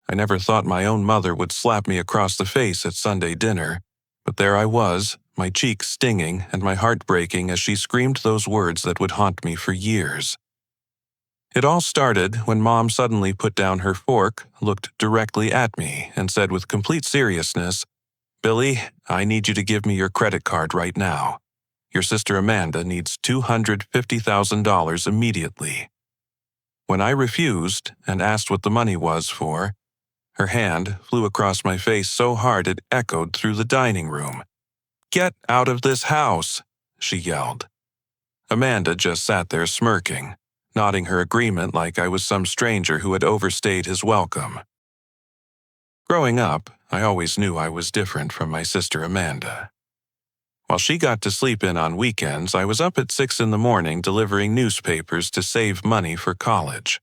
I never thought my own mother would slap me across the face at Sunday dinner, but there I was, my cheeks stinging and my heart breaking as she screamed those words that would haunt me for years. It all started when Mom suddenly put down her fork, looked directly at me, and said with complete seriousness, "Billy, I need you to give me your credit card right now. Your sister Amanda needs $250,000 immediately." When I refused and asked what the money was for, her hand flew across my face so hard it echoed through the dining room. "Get out of this house!" she yelled. Amanda just sat there smirking, nodding her agreement like I was some stranger who had overstayed his welcome. Growing up, I always knew I was different from my sister Amanda. While she got to sleep in on weekends, I was up at 6 in the morning delivering newspapers to save money for college.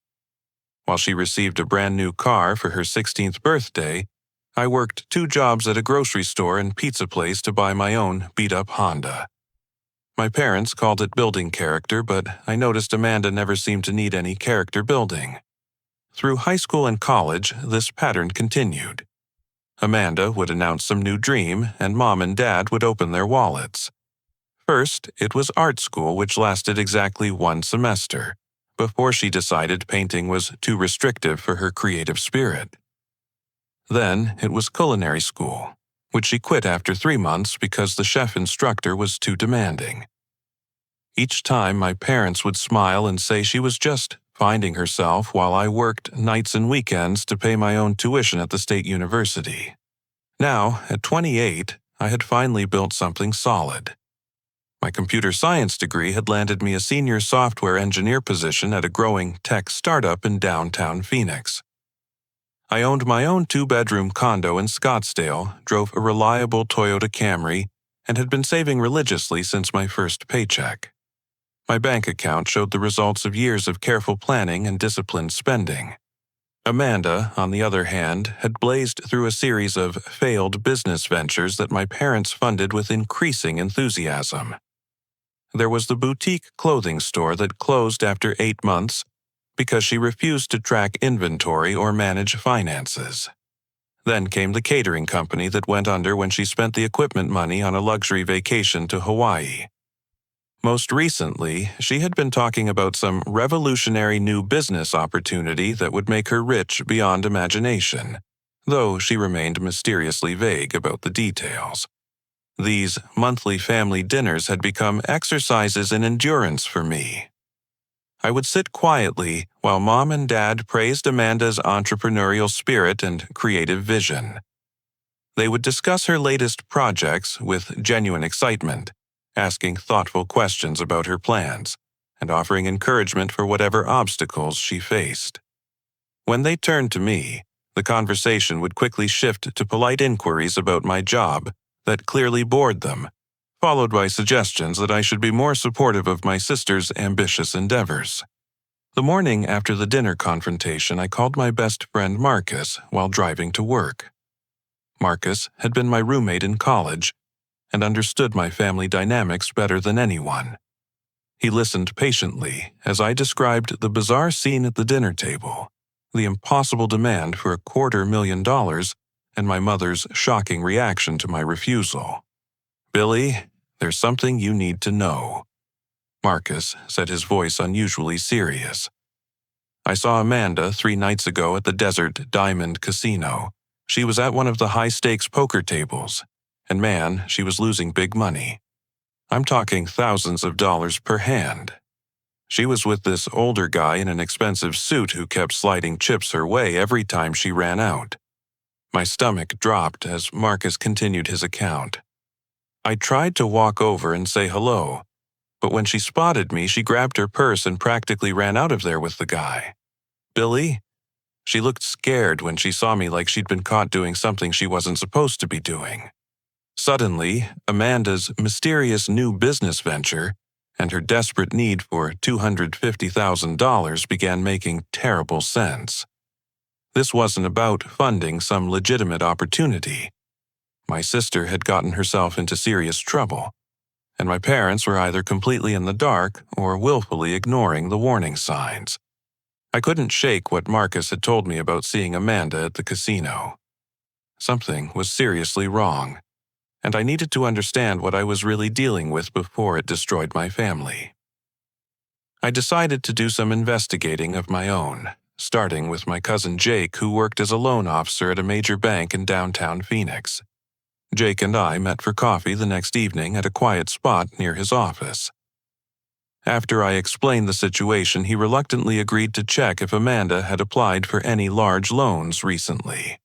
While she received a brand new car for her 16th birthday, I worked 2 jobs at a grocery store and pizza place to buy my own beat-up Honda. My parents called it building character, but I noticed Amanda never seemed to need any character building. Through high school and college, this pattern continued. Amanda would announce some new dream, and Mom and Dad would open their wallets. First, it was art school, which lasted exactly 1 semester, before she decided painting was too restrictive for her creative spirit. Then, it was culinary school, which she quit after 3 months because the chef instructor was too demanding. Each time, my parents would smile and say she was just finding herself while I worked nights and weekends to pay my own tuition at the state university. Now, at 28, I had finally built something solid. My computer science degree had landed me a senior software engineer position at a growing tech startup in downtown Phoenix. I owned my own 2-bedroom condo in Scottsdale, drove a reliable Toyota Camry, and had been saving religiously since my first paycheck. My bank account showed the results of years of careful planning and disciplined spending. Amanda, on the other hand, had blazed through a series of failed business ventures that my parents funded with increasing enthusiasm. There was the boutique clothing store that closed after 8 months because she refused to track inventory or manage finances. Then came the catering company that went under when she spent the equipment money on a luxury vacation to Hawaii. Most recently, she had been talking about some revolutionary new business opportunity that would make her rich beyond imagination, though she remained mysteriously vague about the details. These monthly family dinners had become exercises in endurance for me. I would sit quietly while Mom and Dad praised Amanda's entrepreneurial spirit and creative vision. They would discuss her latest projects with genuine excitement, asking thoughtful questions about her plans, and offering encouragement for whatever obstacles she faced. When they turned to me, the conversation would quickly shift to polite inquiries about my job that clearly bored them, followed by suggestions that I should be more supportive of my sister's ambitious endeavors. The morning after the dinner confrontation, I called my best friend Marcus while driving to work. Marcus had been my roommate in college and understood my family dynamics better than anyone. He listened patiently as I described the bizarre scene at the dinner table, the impossible demand for $250,000, and my mother's shocking reaction to my refusal. "Billy, there's something you need to know," Marcus said, his voice unusually serious. "I saw Amanda 3 nights ago at the Desert Diamond Casino. She was at one of the high-stakes poker tables, and man, she was losing big money. I'm talking thousands of dollars per hand. She was with this older guy in an expensive suit who kept sliding chips her way every time she ran out." My stomach dropped as Marcus continued his account. I tried to walk over and say hello, but when she spotted me, she grabbed her purse and practically ran out of there with the guy. "Billy?" She looked scared when she saw me, like she'd been caught doing something she wasn't supposed to be doing. Suddenly, Amanda's mysterious new business venture and her desperate need for $250,000 began making terrible sense. This wasn't about funding some legitimate opportunity. My sister had gotten herself into serious trouble, and my parents were either completely in the dark or willfully ignoring the warning signs. I couldn't shake what Marcus had told me about seeing Amanda at the casino. Something was seriously wrong, and I needed to understand what I was really dealing with before it destroyed my family. I decided to do some investigating of my own, starting with my cousin Jake, who worked as a loan officer at a major bank in downtown Phoenix. Jake and I met for coffee the next evening at a quiet spot near his office. After I explained the situation, he reluctantly agreed to check if Amanda had applied for any large loans recently.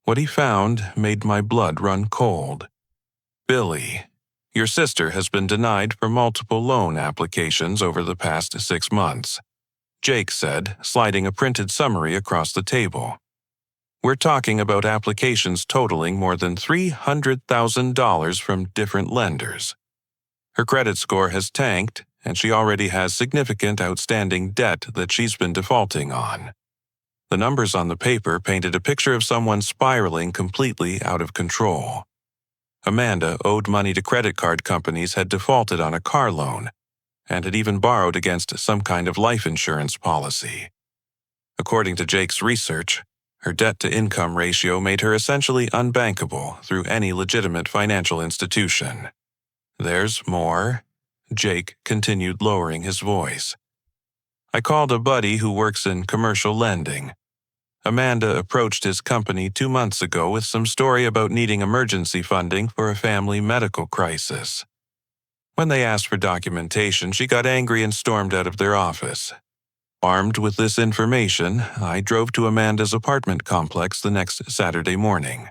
What he found made my blood run cold. "Billy, your sister has been denied for multiple loan applications over the past 6 months," Jake said, sliding a printed summary across the table. "We're talking about applications totaling more than $300,000 from different lenders. Her credit score has tanked, and she already has significant outstanding debt that she's been defaulting on." The numbers on the paper painted a picture of someone spiraling completely out of control. Amanda owed money to credit card companies, had defaulted on a car loan, and had even borrowed against some kind of life insurance policy. According to Jake's research, her debt-to-income ratio made her essentially unbankable through any legitimate financial institution. "There's more," Jake continued, lowering his voice. "I called a buddy who works in commercial lending. Amanda approached his company 2 months ago with some story about needing emergency funding for a family medical crisis. When they asked for documentation, she got angry and stormed out of their office. Armed with this information, I drove to Amanda's apartment complex the next Saturday morning.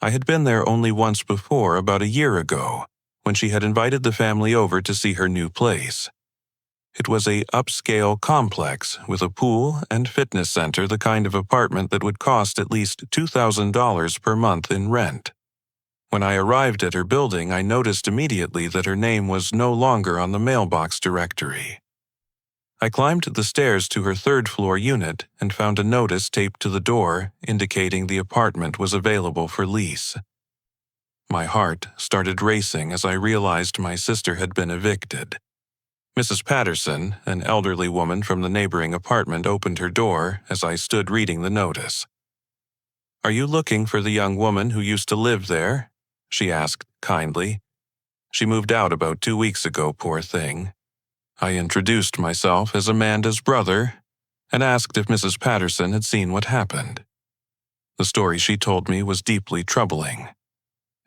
I had been there only once before, about a year ago, when she had invited the family over to see her new place. It was a upscale complex with a pool and fitness center, the kind of apartment that would cost at least $2,000 per month in rent. When I arrived at her building, I noticed immediately that her name was no longer on the mailbox directory. I climbed the stairs to her third-floor unit and found a notice taped to the door indicating the apartment was available for lease. My heart started racing as I realized my sister had been evicted. Mrs. Patterson, an elderly woman from the neighboring apartment, opened her door as I stood reading the notice. "Are you looking for the young woman who used to live there?" she asked kindly. "She moved out about 2 weeks ago, poor thing." I introduced myself as Amanda's brother and asked if Mrs. Patterson had seen what happened. The story she told me was deeply troubling.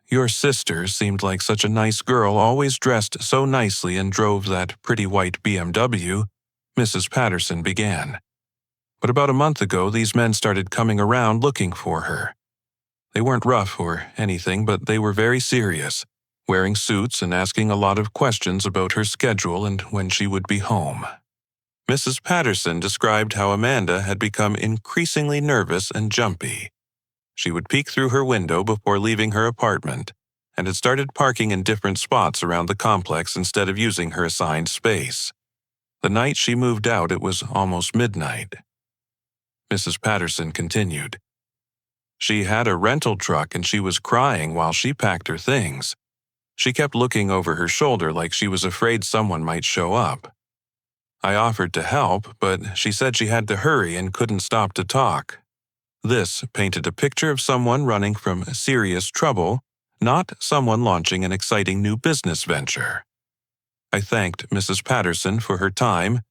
"Your sister seemed like such a nice girl, always dressed so nicely and drove that pretty white BMW," Mrs. Patterson began. "But about a month ago, these men started coming around looking for her. They weren't rough or anything, but they were very serious, wearing suits and asking a lot of questions about her schedule and when she would be home." Mrs. Patterson described how Amanda had become increasingly nervous and jumpy. She would peek through her window before leaving her apartment and had started parking in different spots around the complex instead of using her assigned space. The night she moved out, it was almost midnight. Mrs. Patterson continued. "She had a rental truck and she was crying while she packed her things. She kept looking over her shoulder like she was afraid someone might show up. I offered to help, but she said she had to hurry and couldn't stop to talk." This painted a picture of someone running from serious trouble, not someone launching an exciting new business venture. I thanked Mrs. Patterson for her time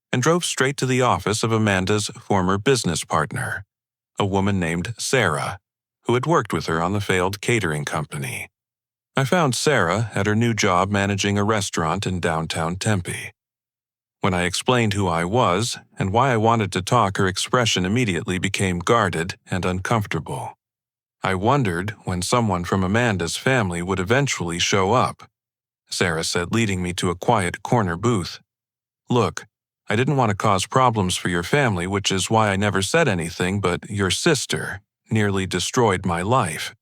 and drove straight to the office of Amanda's former business partner, a woman named Sarah, who had worked with her on the failed catering company. I found Sarah at her new job managing a restaurant in downtown Tempe. When I explained who I was and why I wanted to talk, her expression immediately became guarded and uncomfortable. I wondered when someone from Amanda's family would eventually show up, Sarah said, leading me to a quiet corner booth. "Look, I didn't want to cause problems for your family, which is why I never said anything, but your sister nearly destroyed my life."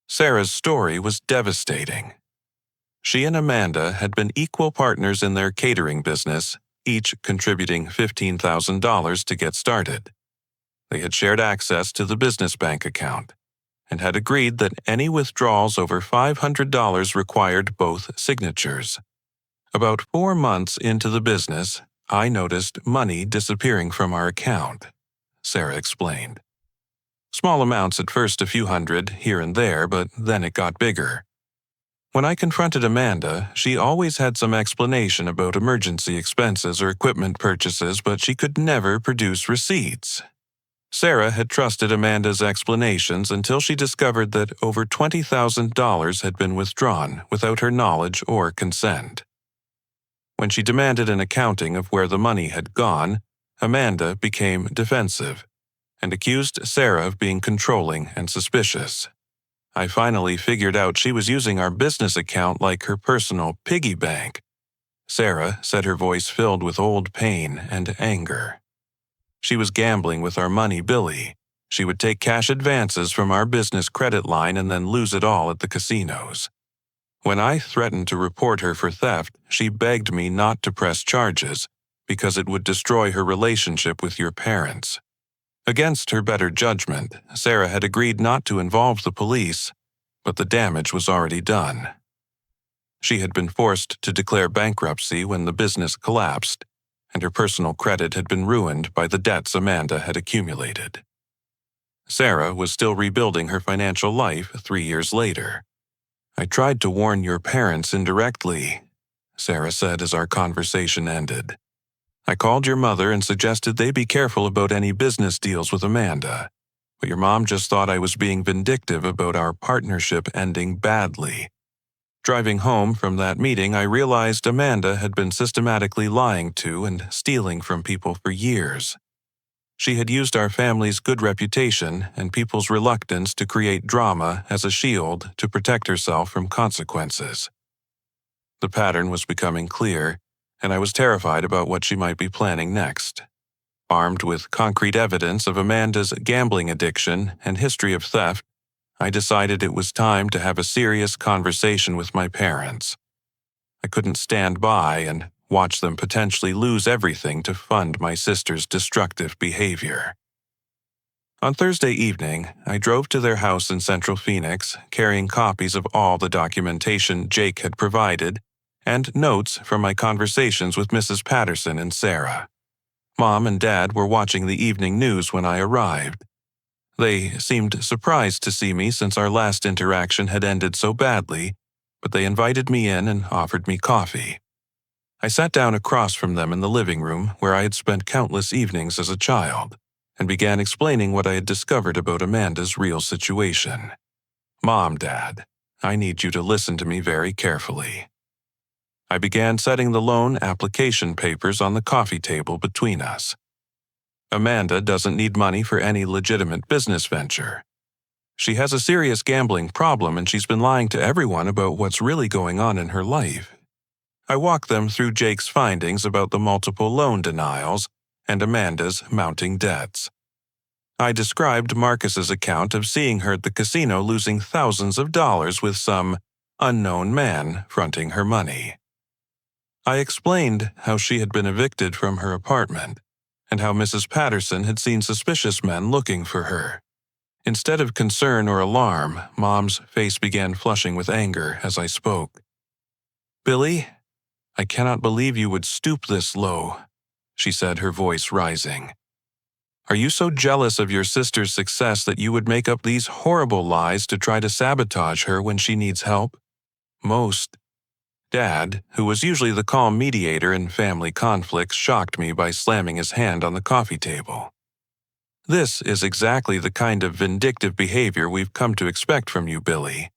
Sarah's story was devastating. She and Amanda had been equal partners in their catering business, each contributing $15,000 to get started. They had shared access to the business bank account and had agreed that any withdrawals over $500 required both signatures. About 4 months into the business, I noticed money disappearing from our account, Sarah explained. Small amounts at first, a few hundred here and there, but then it got bigger. When I confronted Amanda, she always had some explanation about emergency expenses or equipment purchases, but she could never produce receipts. Sarah had trusted Amanda's explanations until she discovered that over $20,000 had been withdrawn without her knowledge or consent. When she demanded an accounting of where the money had gone, Amanda became defensive and accused Sarah of being controlling and suspicious. I finally figured out she was using our business account like her personal piggy bank. Sarah said, her voice filled with old pain and anger. She was gambling with our money, Billy. She would take cash advances from our business credit line and then lose it all at the casinos. When I threatened to report her for theft, she begged me not to press charges because it would destroy her relationship with your parents. Against her better judgment, Sarah had agreed not to involve the police, but the damage was already done. She had been forced to declare bankruptcy when the business collapsed, and her personal credit had been ruined by the debts Amanda had accumulated. Sarah was still rebuilding her financial life 3 years later. I tried to warn your parents indirectly, Sarah said as our conversation ended. I called your mother and suggested they be careful about any business deals with Amanda, but your mom just thought I was being vindictive about our partnership ending badly. Driving home from that meeting, I realized Amanda had been systematically lying to and stealing from people for years. She had used our family's good reputation and people's reluctance to create drama as a shield to protect herself from consequences. The pattern was becoming clear, and I was terrified about what she might be planning next. Armed with concrete evidence of Amanda's gambling addiction and history of theft, I decided it was time to have a serious conversation with my parents. I couldn't stand by and watch them potentially lose everything to fund my sister's destructive behavior. On Thursday evening, I drove to their house in Central Phoenix, carrying copies of all the documentation Jake had provided and notes from my conversations with Mrs. Patterson and Sarah. Mom and Dad were watching the evening news when I arrived. They seemed surprised to see me since our last interaction had ended so badly, but they invited me in and offered me coffee. I sat down across from them in the living room where I had spent countless evenings as a child, and began explaining what I had discovered about Amanda's real situation. Mom, Dad, I need you to listen to me very carefully. I began setting the loan application papers on the coffee table between us. Amanda doesn't need money for any legitimate business venture. She has a serious gambling problem and she's been lying to everyone about what's really going on in her life. I walked them through Jake's findings about the multiple loan denials and Amanda's mounting debts. I described Marcus's account of seeing her at the casino losing thousands of dollars with some unknown man fronting her money. I explained how she had been evicted from her apartment and how Mrs. Patterson had seen suspicious men looking for her. Instead of concern or alarm, Mom's face began flushing with anger as I spoke. "Billy, I cannot believe you would stoop this low," she said, her voice rising. "Are you so jealous of your sister's success that you would make up these horrible lies to try to sabotage her when she needs help? Most." Dad, who was usually the calm mediator in family conflicts, shocked me by slamming his hand on the coffee table. "This is exactly the kind of vindictive behavior we've come to expect from you, Billy.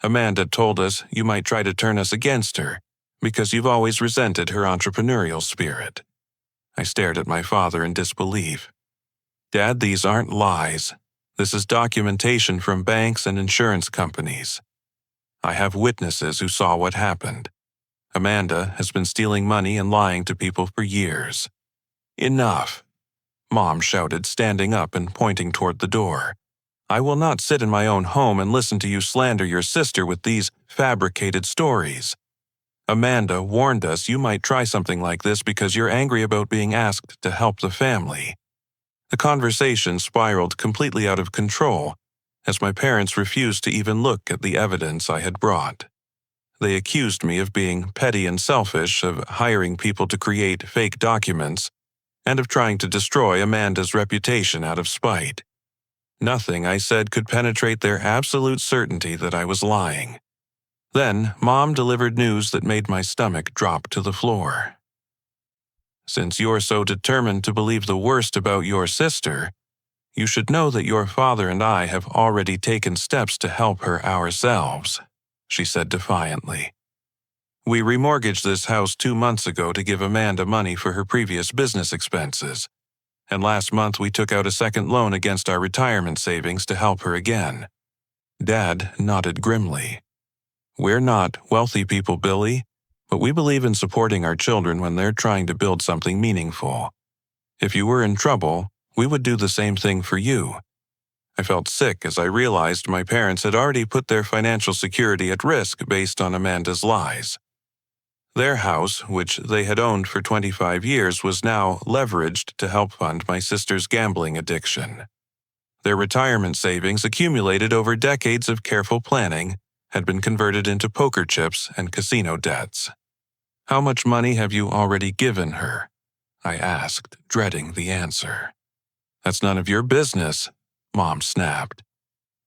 Amanda told us you might try to turn us against her because you've always resented her entrepreneurial spirit." I stared at my father in disbelief. "Dad, these aren't lies. This is documentation from banks and insurance companies. I have witnesses who saw what happened. Amanda has been stealing money and lying to people for years." "Enough," Mom shouted, standing up and pointing toward the door. "I will not sit in my own home and listen to you slander your sister with these fabricated stories. Amanda warned us you might try something like this because you're angry about being asked to help the family." The conversation spiraled completely out of control as my parents refused to even look at the evidence I had brought. They accused me of being petty and selfish, of hiring people to create fake documents, and of trying to destroy Amanda's reputation out of spite. Nothing I said could penetrate their absolute certainty that I was lying. Then, Mom delivered news that made my stomach drop to the floor. "Since you're so determined to believe the worst about your sister, you should know that your father and I have already taken steps to help her ourselves," she said defiantly. "We remortgaged this house 2 months ago to give Amanda money for her previous business expenses, and last month we took out a second loan against our retirement savings to help her again." Dad nodded grimly. "We're not wealthy people, Billy, but we believe in supporting our children when they're trying to build something meaningful. If you were in trouble, we would do the same thing for you." I felt sick as I realized my parents had already put their financial security at risk based on Amanda's lies. Their house, which they had owned for 25 years, was now leveraged to help fund my sister's gambling addiction. Their retirement savings, accumulated over decades of careful planning, had been converted into poker chips and casino debts. "How much money have you already given her?" I asked, dreading the answer. "That's none of your business," Mom snapped.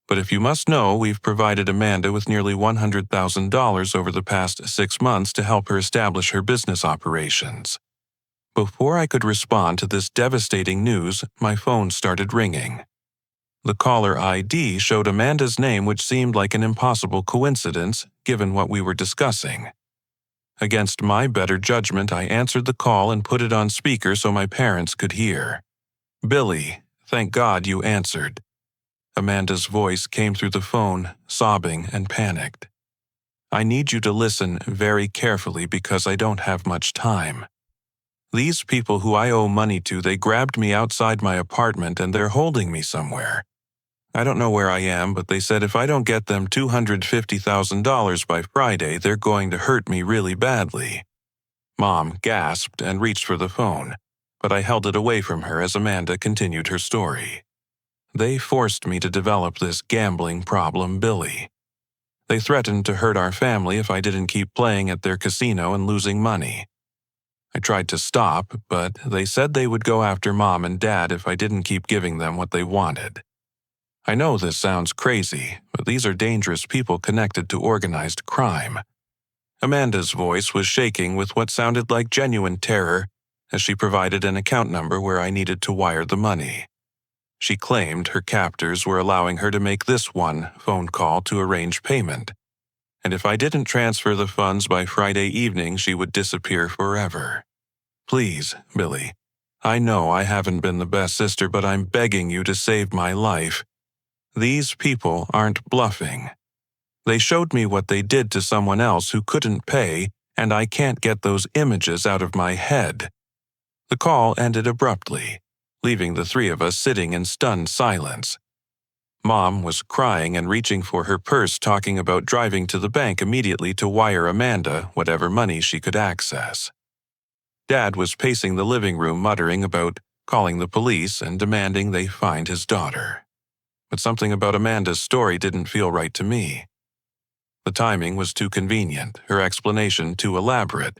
"But if you must know, we've provided Amanda with nearly $100,000 over the past 6 months to help her establish her business operations." Before I could respond to this devastating news, my phone started ringing. The caller ID showed Amanda's name, which seemed like an impossible coincidence, given what we were discussing. Against my better judgment, I answered the call and put it on speaker so my parents could hear. "Billy, thank God you answered." Amanda's voice came through the phone, sobbing and panicked. "I need you to listen very carefully because I don't have much time. These people who I owe money to, they grabbed me outside my apartment and they're holding me somewhere. I don't know where I am, but they said if I don't get them $250,000 by Friday, they're going to hurt me really badly." Mom gasped and reached for the phone, but I held it away from her as Amanda continued her story. "They forced me to develop this gambling problem, Billy. They threatened to hurt our family if I didn't keep playing at their casino and losing money. I tried to stop, but they said they would go after Mom and Dad if I didn't keep giving them what they wanted. I know this sounds crazy, but these are dangerous people connected to organized crime." Amanda's voice was shaking with what sounded like genuine terror as she provided an account number where I needed to wire the money. She claimed her captors were allowing her to make this one phone call to arrange payment, and if I didn't transfer the funds by Friday evening, she would disappear forever. "Please, Billy, I know I haven't been the best sister, but I'm begging you to save my life. These people aren't bluffing. They showed me what they did to someone else who couldn't pay, and I can't get those images out of my head." The call ended abruptly, leaving the three of us sitting in stunned silence. Mom was crying and reaching for her purse, talking about driving to the bank immediately to wire Amanda whatever money she could access. Dad was pacing the living room, muttering about calling the police and demanding they find his daughter. But something about Amanda's story didn't feel right to me. The timing was too convenient, her explanation too elaborate,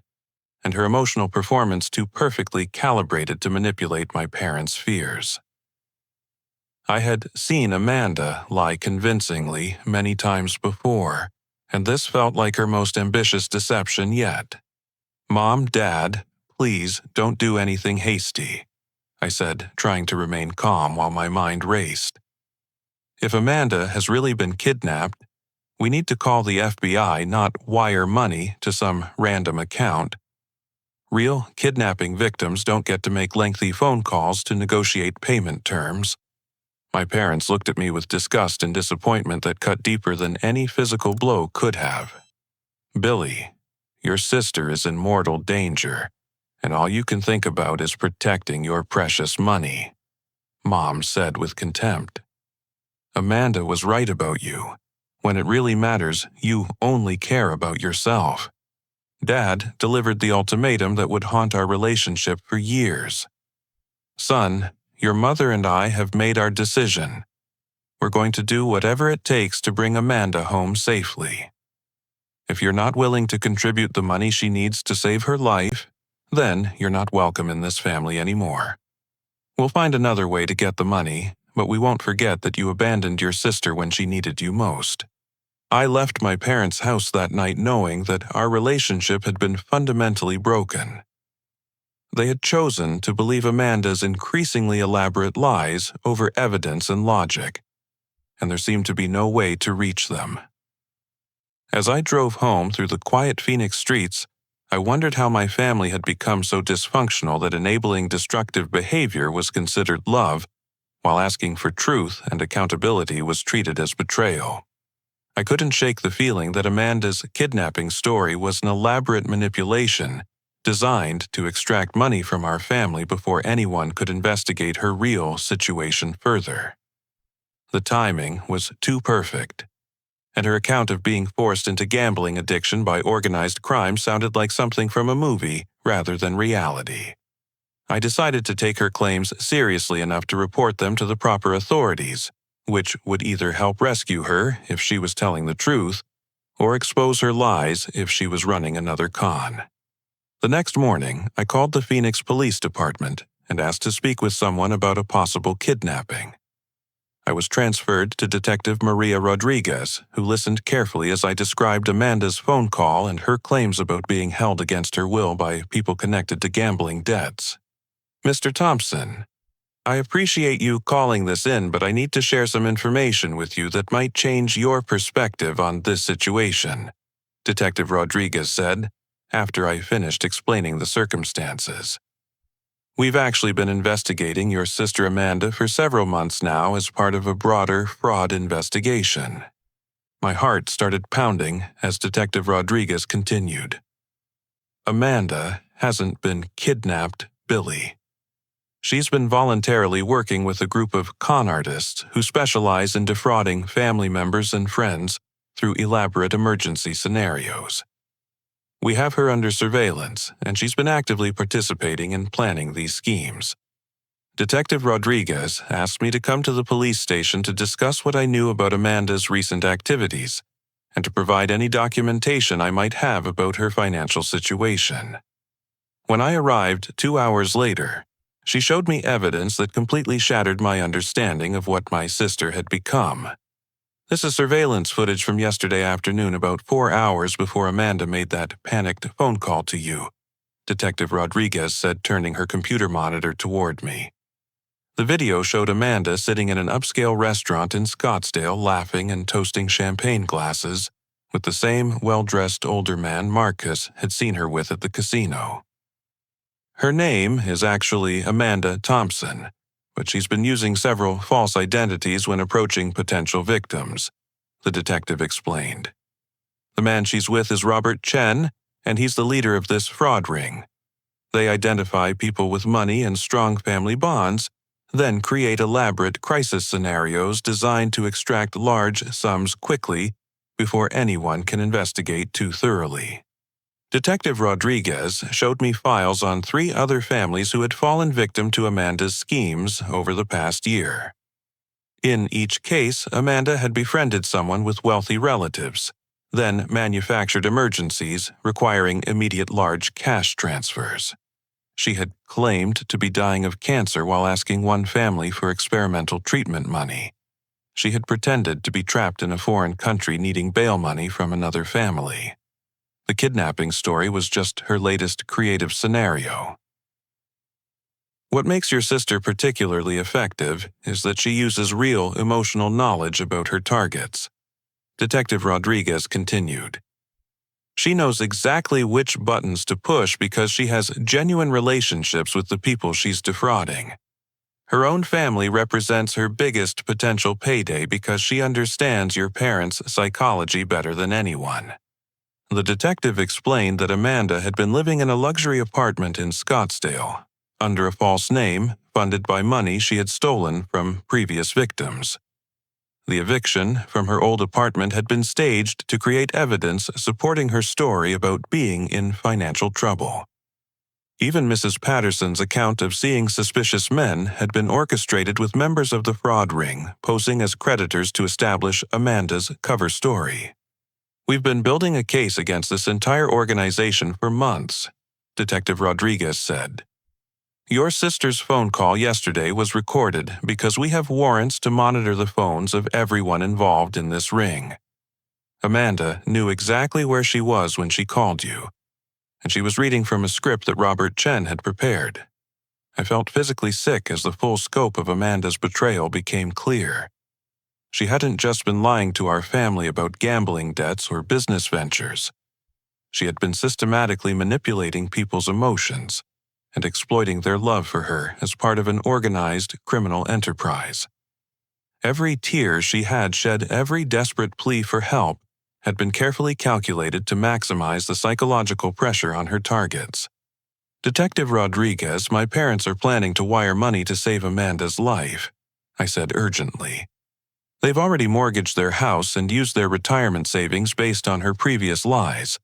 and her emotional performance too perfectly calibrated to manipulate my parents' fears. I had seen Amanda lie convincingly many times before, and this felt like her most ambitious deception yet. "Mom, Dad, please don't do anything hasty," I said, trying to remain calm while my mind raced. "If Amanda has really been kidnapped, we need to call the FBI, not wire money to some random account. Real kidnapping victims don't get to make lengthy phone calls to negotiate payment terms." My parents looked at me with disgust and disappointment that cut deeper than any physical blow could have. "Billy, your sister is in mortal danger, and all you can think about is protecting your precious money," Mom said with contempt. "Amanda was right about you. When it really matters, you only care about yourself. Dad delivered the ultimatum that would haunt our relationship for years. Son, your mother and I have made our decision. We're going to do whatever it takes to bring Amanda home safely." If you're not willing to contribute the money she needs to save her life, then you're not welcome in this family anymore. We'll find another way to get the money, but we won't forget that you abandoned your sister when she needed you most. I left my parents' house that night knowing that our relationship had been fundamentally broken. They had chosen to believe Amanda's increasingly elaborate lies over evidence and logic, and there seemed to be no way to reach them. As I drove home through the quiet Phoenix streets, I wondered how my family had become so dysfunctional that enabling destructive behavior was considered love, while asking for truth and accountability was treated as betrayal. I couldn't shake the feeling that Amanda's kidnapping story was an elaborate manipulation designed to extract money from our family before anyone could investigate her real situation further. The timing was too perfect, and her account of being forced into gambling addiction by organized crime sounded like something from a movie rather than reality. I decided to take her claims seriously enough to report them to the proper authorities, which would either help rescue her if she was telling the truth, or expose her lies if she was running another con. The next morning, I called the Phoenix Police Department and asked to speak with someone about a possible kidnapping. I was transferred to Detective Maria Rodriguez, who listened carefully as I described Amanda's phone call and her claims about being held against her will by people connected to gambling debts. "Mr. Thompson, I appreciate you calling this in, but I need to share some information with you that might change your perspective on this situation," Detective Rodriguez said, after I finished explaining the circumstances. "We've actually been investigating your sister Amanda for several months now as part of a broader fraud investigation." My heart started pounding as Detective Rodriguez continued. "Amanda hasn't been kidnapped, Billy. She's been voluntarily working with a group of con artists who specialize in defrauding family members and friends through elaborate emergency scenarios. We have her under surveillance, and she's been actively participating in planning these schemes." Detective Rodriguez asked me to come to the police station to discuss what I knew about Amanda's recent activities and to provide any documentation I might have about her financial situation. When I arrived 2 hours later, she showed me evidence that completely shattered my understanding of what my sister had become. "This is surveillance footage from yesterday afternoon, about 4 hours before Amanda made that panicked phone call to you," Detective Rodriguez said, turning her computer monitor toward me. The video showed Amanda sitting in an upscale restaurant in Scottsdale laughing and toasting champagne glasses with the same well-dressed older man Marcus had seen her with at the casino. Her name is actually Amanda Thompson, but she's been using several false identities when approaching potential victims, the detective explained. The man she's with is Robert Chen, and he's the leader of this fraud ring. They identify people with money and strong family bonds, then create elaborate crisis scenarios designed to extract large sums quickly before anyone can investigate too thoroughly. Detective Rodriguez showed me files on 3 other families who had fallen victim to Amanda's schemes over the past year. In each case, Amanda had befriended someone with wealthy relatives, then manufactured emergencies requiring immediate large cash transfers. She had claimed to be dying of cancer while asking one family for experimental treatment money. She had pretended to be trapped in a foreign country needing bail money from another family. The kidnapping story was just her latest creative scenario. "What makes your sister particularly effective is that she uses real emotional knowledge about her targets," Detective Rodriguez continued. "She knows exactly which buttons to push because she has genuine relationships with the people she's defrauding. Her own family represents her biggest potential payday because she understands your parents' psychology better than anyone." The detective explained that Amanda had been living in a luxury apartment in Scottsdale, under a false name, funded by money she had stolen from previous victims. The eviction from her old apartment had been staged to create evidence supporting her story about being in financial trouble. Even Mrs. Patterson's account of seeing suspicious men had been orchestrated with members of the fraud ring posing as creditors to establish Amanda's cover story. "We've been building a case against this entire organization for months," Detective Rodriguez said. "Your sister's phone call yesterday was recorded because we have warrants to monitor the phones of everyone involved in this ring. Amanda knew exactly where she was when she called you, and she was reading from a script that Robert Chen had prepared. I felt physically sick as the full scope of Amanda's betrayal became clear. She hadn't just been lying to our family about gambling debts or business ventures. She had been systematically manipulating people's emotions and exploiting their love for her as part of an organized criminal enterprise. Every tear she had shed, every desperate plea for help, had been carefully calculated to maximize the psychological pressure on her targets. Detective Rodriguez, my parents are planning to wire money to save Amanda's life," I said urgently. "They've already mortgaged their house and used their retirement savings based on her previous lies.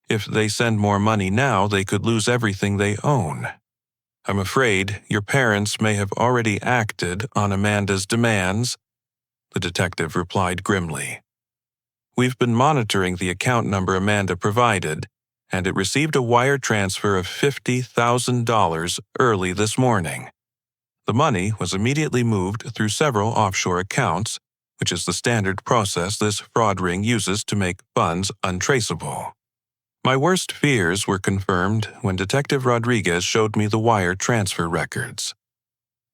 If they send more money now, they could lose everything they own. I'm afraid your parents may have already acted on Amanda's demands," the detective replied grimly. "We've been monitoring the account number Amanda provided, and it received a wire transfer of $50,000 early this morning. The money was immediately moved through several offshore accounts, which is the standard process this fraud ring uses to make funds untraceable." My worst fears were confirmed when Detective Rodriguez showed me the wire transfer records.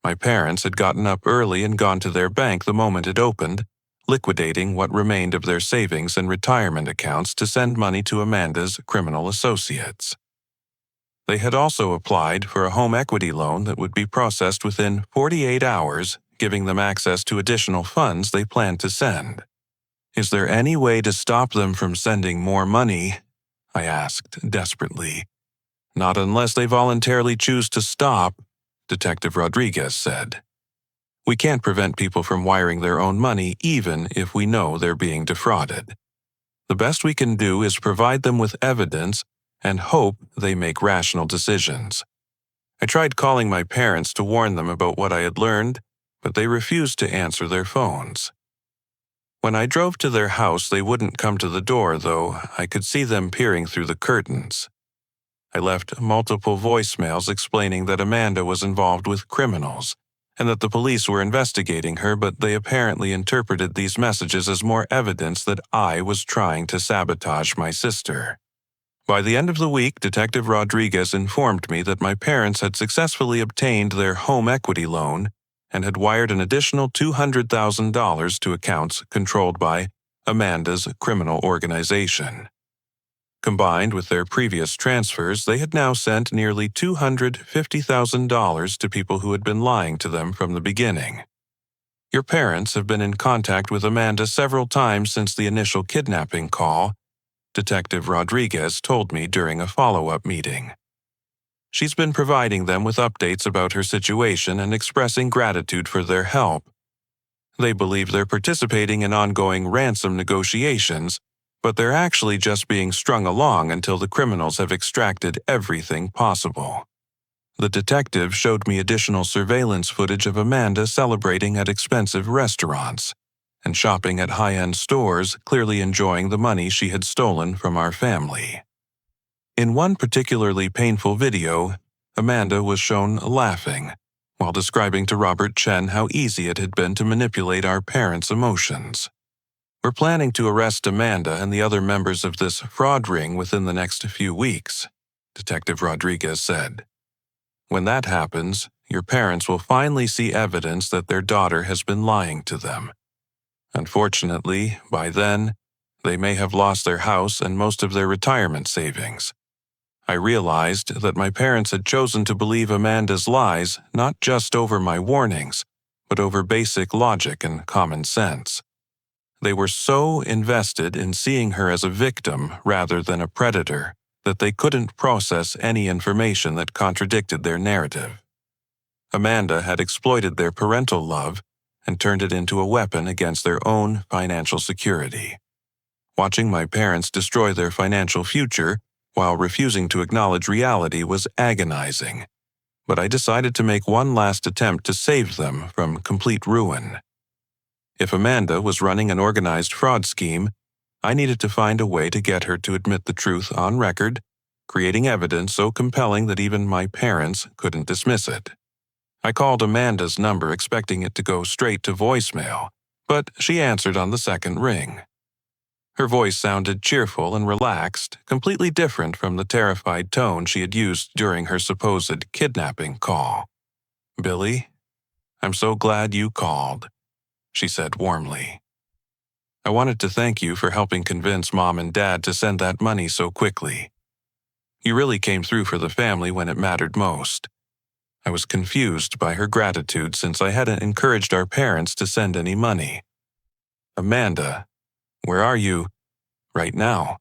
My parents had gotten up early and gone to their bank the moment it opened, liquidating what remained of their savings and retirement accounts to send money to Amanda's criminal associates. They had also applied for a home equity loan that would be processed within 48 hours, giving them access to additional funds they planned to send. "Is there any way to stop them from sending more money?" I asked desperately. "Not unless they voluntarily choose to stop," Detective Rodriguez said. "We can't prevent people from wiring their own money even if we know they're being defrauded. The best we can do is provide them with evidence and hope they make rational decisions." I tried calling my parents to warn them about what I had learned, but they refused to answer their phones. When I drove to their house, they wouldn't come to the door, though I could see them peering through the curtains. I left multiple voicemails explaining that Amanda was involved with criminals and that the police were investigating her, but they apparently interpreted these messages as more evidence that I was trying to sabotage my sister. By the end of the week, Detective Rodriguez informed me that my parents had successfully obtained their home equity loan and had wired an additional $200,000 to accounts controlled by Amanda's criminal organization. Combined with their previous transfers, they had now sent nearly $250,000 to people who had been lying to them from the beginning. "Your parents have been in contact with Amanda several times since the initial kidnapping call," Detective Rodriguez told me during a follow-up meeting. "She's been providing them with updates about her situation and expressing gratitude for their help. They believe they're participating in ongoing ransom negotiations, but they're actually just being strung along until the criminals have extracted everything possible." The detective showed me additional surveillance footage of Amanda celebrating at expensive restaurants and shopping at high-end stores, clearly enjoying the money she had stolen from our family. In one particularly painful video, Amanda was shown laughing while describing to Robert Chen how easy it had been to manipulate our parents' emotions. "We're planning to arrest Amanda and the other members of this fraud ring within the next few weeks," Detective Rodriguez said. "When that happens, your parents will finally see evidence that their daughter has been lying to them. Unfortunately, by then, they may have lost their house and most of their retirement savings. I realized that my parents had chosen to believe Amanda's lies not just over my warnings, but over basic logic and common sense. They were so invested in seeing her as a victim rather than a predator that they couldn't process any information that contradicted their narrative. Amanda had exploited their parental love and turned it into a weapon against their own financial security. Watching my parents destroy their financial future while refusing to acknowledge reality was agonizing, but I decided to make one last attempt to save them from complete ruin. If Amanda was running an organized fraud scheme, I needed to find a way to get her to admit the truth on record, creating evidence so compelling that even my parents couldn't dismiss it. I called Amanda's number expecting it to go straight to voicemail, but she answered on the second ring. Her voice sounded cheerful and relaxed, completely different from the terrified tone she had used during her supposed kidnapping call. "Billy, I'm so glad you called," she said warmly. "I wanted to thank you for helping convince Mom and Dad to send that money so quickly. You really came through for the family when it mattered most." I was confused by her gratitude since I hadn't encouraged our parents to send any money. "Amanda, where are you right now?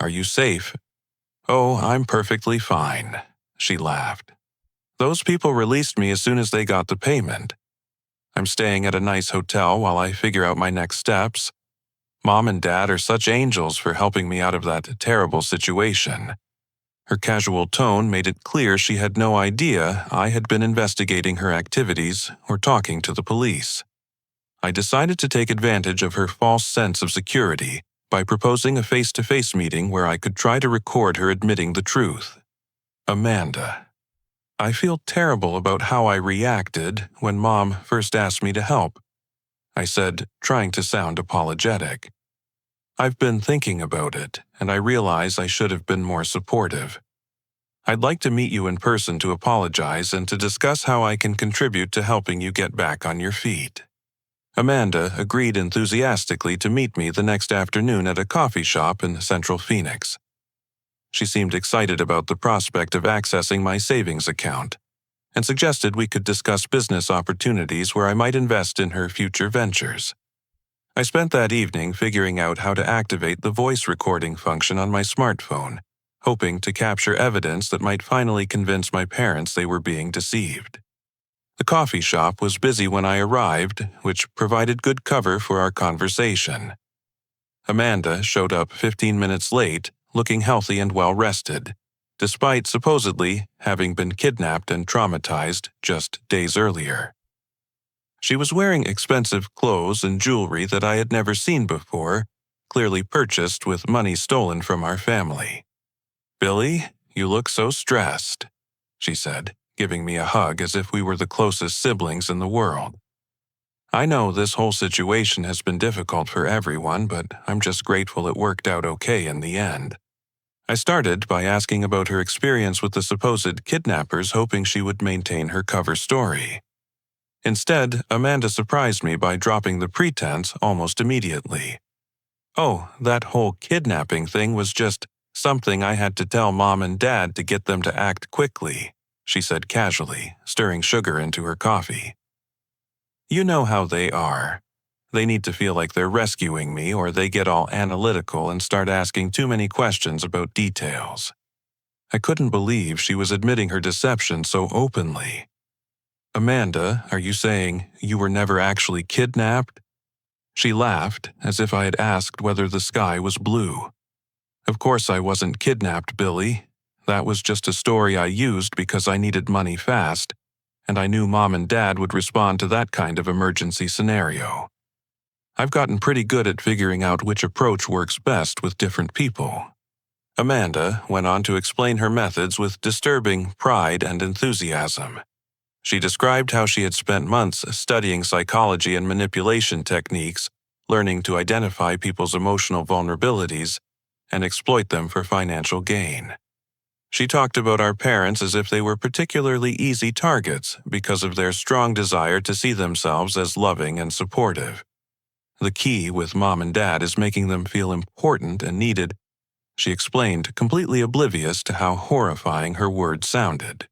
Are you safe?" "Oh, I'm perfectly fine," she laughed. "Those people released me as soon as they got the payment. I'm staying at a nice hotel while I figure out my next steps. Mom and Dad are such angels for helping me out of that terrible situation." Her casual tone made it clear she had no idea I had been investigating her activities or talking to the police. I decided to take advantage of her false sense of security by proposing a face-to-face meeting where I could try to record her admitting the truth. "Amanda, I feel terrible about how I reacted when Mom first asked me to help," I said, trying to sound apologetic. "I've been thinking about it, and I realize I should have been more supportive. I'd like to meet you in person to apologize and to discuss how I can contribute to helping you get back on your feet." Amanda agreed enthusiastically to meet me the next afternoon at a coffee shop in Central Phoenix. She seemed excited about the prospect of accessing my savings account and suggested we could discuss business opportunities where I might invest in her future ventures. I spent that evening figuring out how to activate the voice recording function on my smartphone, hoping to capture evidence that might finally convince my parents they were being deceived. The coffee shop was busy when I arrived, which provided good cover for our conversation. Amanda showed up 15 minutes late, looking healthy and well-rested, despite supposedly having been kidnapped and traumatized just days earlier. She was wearing expensive clothes and jewelry that I had never seen before, clearly purchased with money stolen from our family. "Billy, you look so stressed," she said, giving me a hug as if we were the closest siblings in the world. "I know this whole situation has been difficult for everyone, but I'm just grateful it worked out okay in the end." I started by asking about her experience with the supposed kidnappers, hoping she would maintain her cover story. Instead, Amanda surprised me by dropping the pretense almost immediately. "Oh, that whole kidnapping thing was just something I had to tell Mom and Dad to get them to act quickly," she said casually, stirring sugar into her coffee. "You know how they are. They need to feel like they're rescuing me, or they get all analytical and start asking too many questions about details." I couldn't believe she was admitting her deception so openly. "Amanda, are you saying you were never actually kidnapped?" She laughed, as if I had asked whether the sky was blue. "Of course I wasn't kidnapped, Billy. That was just a story I used because I needed money fast, and I knew Mom and Dad would respond to that kind of emergency scenario. I've gotten pretty good at figuring out which approach works best with different people." Amanda went on to explain her methods with disturbing pride and enthusiasm. She described how she had spent months studying psychology and manipulation techniques, learning to identify people's emotional vulnerabilities and exploit them for financial gain. She talked about our parents as if they were particularly easy targets because of their strong desire to see themselves as loving and supportive. "The key with Mom and Dad is making them feel important and needed," she explained, completely oblivious to how horrifying her words sounded.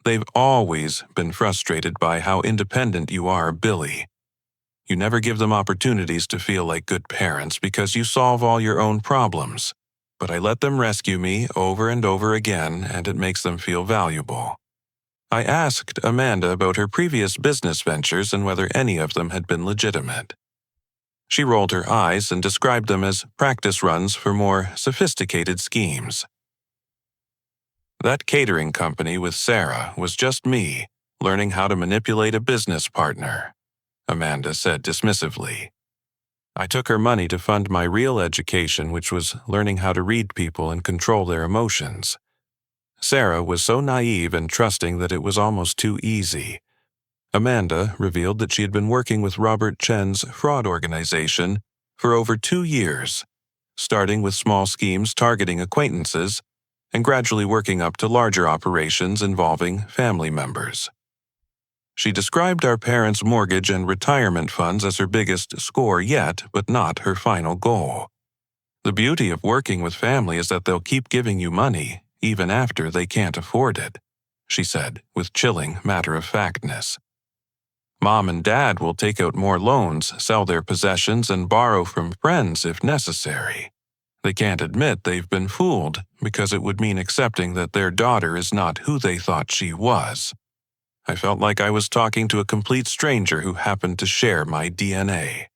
"They've always been frustrated by how independent you are, Billy. You never give them opportunities to feel like good parents because you solve all your own problems. But I let them rescue me over and over again, and it makes them feel valuable." I asked Amanda about her previous business ventures and whether any of them had been legitimate. She rolled her eyes and described them as practice runs for more sophisticated schemes. "That catering company with Sarah was just me, learning how to manipulate a business partner," Amanda said dismissively. I took her money to fund my real education, which was learning how to read people and control their emotions. Sarah was so naive and trusting that it was almost too easy. Amanda revealed that she had been working with Robert Chen's fraud organization for over 2 years, starting with small schemes targeting acquaintances and gradually working up to larger operations involving family members. She described our parents' mortgage and retirement funds as her biggest score yet, but not her final goal. The beauty of working with family is that they'll keep giving you money, even after they can't afford it, she said with chilling matter-of-factness. Mom and Dad will take out more loans, sell their possessions, and borrow from friends if necessary. They can't admit they've been fooled because it would mean accepting that their daughter is not who they thought she was. I felt like I was talking to a complete stranger who happened to share my DNA.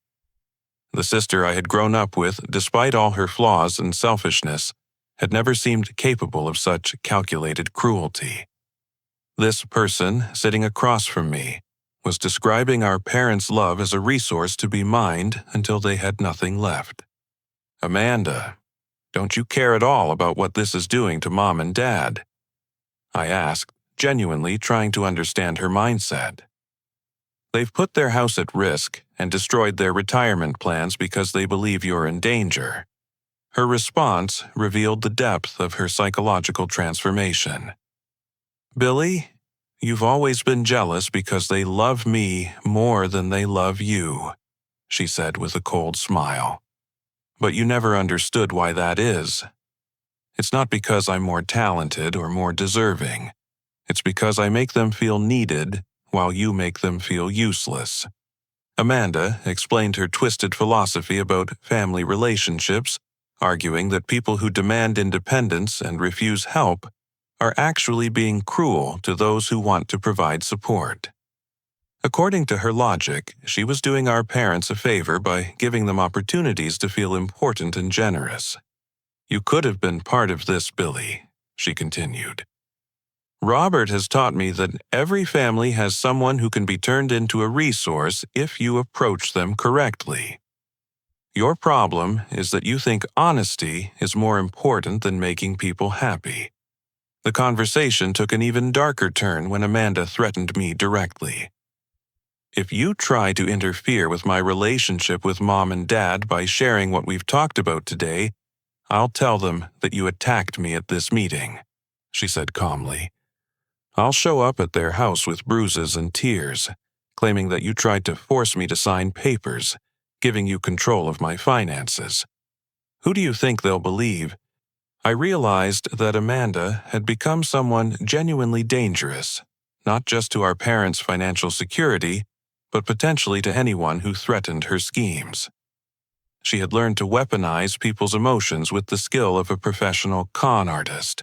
The sister I had grown up with, despite all her flaws and selfishness, had never seemed capable of such calculated cruelty. This person, sitting across from me, was describing our parents' love as a resource to be mined until they had nothing left. Amanda, don't you care at all about what this is doing to Mom and Dad? I asked, genuinely trying to understand her mindset. They've put their house at risk and destroyed their retirement plans because they believe you're in danger. Her response revealed the depth of her psychological transformation. Billy, you've always been jealous because they love me more than they love you, she said with a cold smile. But you never understood why that is. It's not because I'm more talented or more deserving. It's because I make them feel needed while you make them feel useless. Amanda explained her twisted philosophy about family relationships, arguing that people who demand independence and refuse help are actually being cruel to those who want to provide support. According to her logic, she was doing our parents a favor by giving them opportunities to feel important and generous. You could have been part of this, Billy, she continued. Robert has taught me that every family has someone who can be turned into a resource if you approach them correctly. Your problem is that you think honesty is more important than making people happy. The conversation took an even darker turn when Amanda threatened me directly. If you try to interfere with my relationship with Mom and Dad by sharing what we've talked about today, I'll tell them that you attacked me at this meeting, she said calmly. I'll show up at their house with bruises and tears, claiming that you tried to force me to sign papers, giving you control of my finances. Who do you think they'll believe? I realized that Amanda had become someone genuinely dangerous, not just to our parents' financial security, but potentially to anyone who threatened her schemes. She had learned to weaponize people's emotions with the skill of a professional con artist,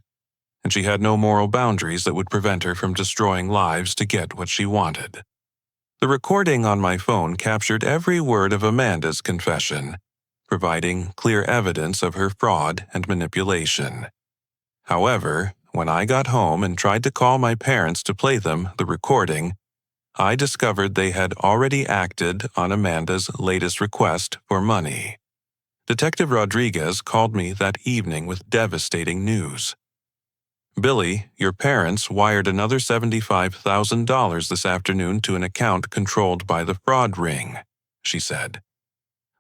and she had no moral boundaries that would prevent her from destroying lives to get what she wanted. The recording on my phone captured every word of Amanda's confession, providing clear evidence of her fraud and manipulation. However, when I got home and tried to call my parents to play them the recording, I discovered they had already acted on Amanda's latest request for money. Detective Rodriguez called me that evening with devastating news. Billy, your parents wired another $75,000 this afternoon to an account controlled by the fraud ring, she said.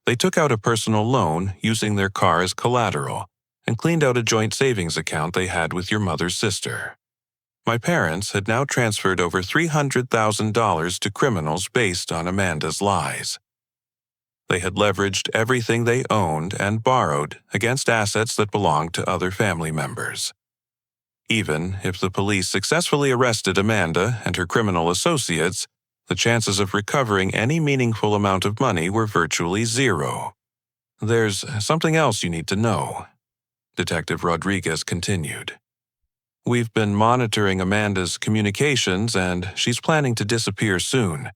They took out a personal loan using their car as collateral and cleaned out a joint savings account they had with your mother's sister. My parents had now transferred over $300,000 to criminals based on Amanda's lies. They had leveraged everything they owned and borrowed against assets that belonged to other family members. Even if the police successfully arrested Amanda and her criminal associates, the chances of recovering any meaningful amount of money were virtually zero. There's something else you need to know, Detective Rodriguez continued. We've been monitoring Amanda's communications, and she's planning to disappear soon.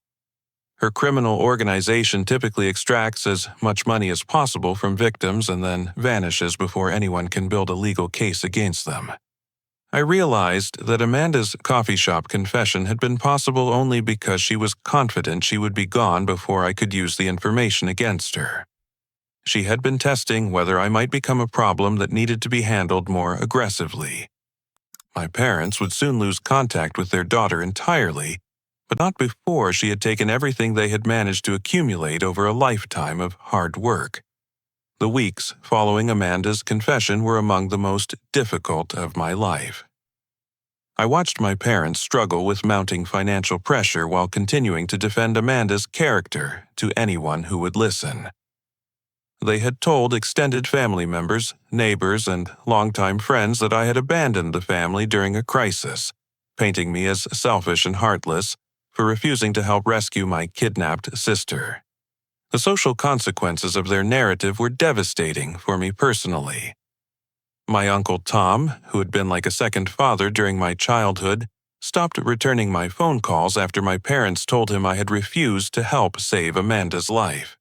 Her criminal organization typically extracts as much money as possible from victims and then vanishes before anyone can build a legal case against them. I realized that Amanda's coffee shop confession had been possible only because she was confident she would be gone before I could use the information against her. She had been testing whether I might become a problem that needed to be handled more aggressively. My parents would soon lose contact with their daughter entirely, but not before she had taken everything they had managed to accumulate over a lifetime of hard work. The weeks following Amanda's confession were among the most difficult of my life. I watched my parents struggle with mounting financial pressure while continuing to defend Amanda's character to anyone who would listen. They had told extended family members, neighbors, and longtime friends that I had abandoned the family during a crisis, painting me as selfish and heartless for refusing to help rescue my kidnapped sister. The social consequences of their narrative were devastating for me personally. My Uncle Tom, who had been like a second father during my childhood, stopped returning my phone calls after my parents told him I had refused to help save Amanda's life.